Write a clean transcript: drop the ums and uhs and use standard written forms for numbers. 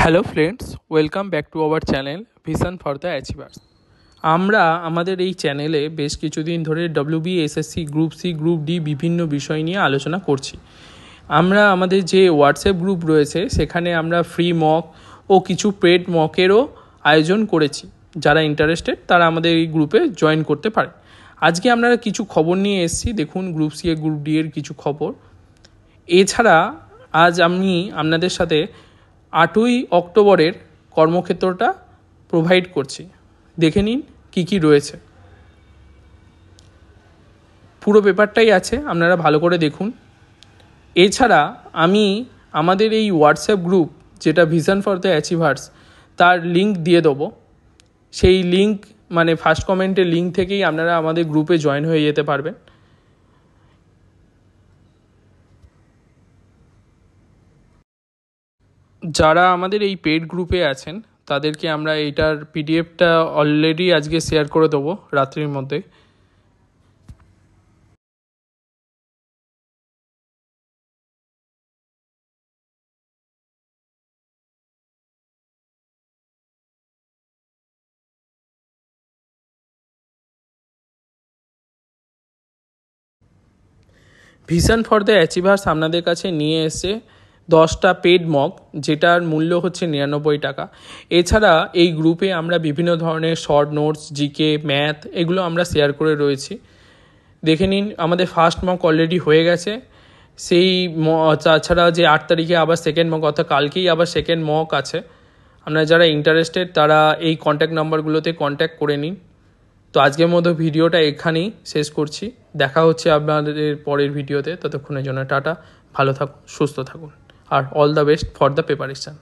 Hello friends, welcome back to our channel Vision for the Achievers. আমরা আমাদের এই চ্যানেলে বেশ কিছুদিন ধরে WBSSC group C group D বিভিন্ন বিষয় নিয়ে আলোচনা করছি। আমরা আমাদের যে হোয়াটসঅ্যাপ গ্রুপ রয়েছে সেখানে আমরা ফ্রি মক ও কিছু পেড মকেরও আয়োজন করেছি। যারা ইন্টারেস্টেড তারা আমাদের এই গ্রুপে জয়েন করতে পারে। আজকে আমরা কিছু খবর নিয়ে এসেছি, দেখুন গ্রুপ সি এ গ্রুপ ডি এর কিছু খবর। এছাড়া আজ আমি আপনাদের সাথে 8ই অক্টোবরের কর্মক্ষেত্রটা প্রোভাইড করছি। দেখে নিন কী কী রয়েছে, পুরো পেপারটাই আছে, আপনারা ভালো করে দেখুন। এছাড়া আমি আমাদের এই হোয়াটসঅ্যাপ গ্রুপ যেটা ভিশন ফর দ্য অ্যাচিভার্স তার লিঙ্ক দিয়ে দেবো। সেই লিঙ্ক মানে ফার্স্ট কমেন্টের লিঙ্ক থেকেই আপনারা আমাদের গ্রুপে জয়েন হয়ে যেতে পারবেন। যারা আমাদের এই পেড গ্রুপে আছেন তাদেরকে আমরা এইটার পিডিএফটা অলরেডি আজকে শেয়ার করে দেবো রাত্রির মধ্যে। ভিশন ফর দ্য অ্যাচিভার্স আপনাদের কাছে নিয়ে এসে 10টা পেড মক, যেটার মূল্য হচ্ছে 99 টাকা। এছাড়া এই গ্রুপে আমরা বিভিন্ন ধরনের শর্ট নোটস, জিকে, ম্যাথ এগুলো আমরা শেয়ার করে রয়েছি। দেখে নিন, আমাদের ফার্স্ট মক অলরেডি হয়ে গেছে। সেই তাছাড়া যে 8 তারিখে আবার সেকেন্ড মক, অর্থাৎ কালকেই আবার সেকেন্ড মক আছে। আপনারা যারা ইন্টারেস্টেড তারা এই কন্ট্যাক্ট নাম্বারগুলোতে কন্ট্যাক্ট করে নিন। তো আজকের মতো ভিডিওটা এখানেই শেষ করছি। দেখা হচ্ছে আপনাদের পরের ভিডিওতে। ততক্ষণের জন্য টাটা, ভালো থাকুন, সুস্থ থাকুন, আর all the best for the preparation.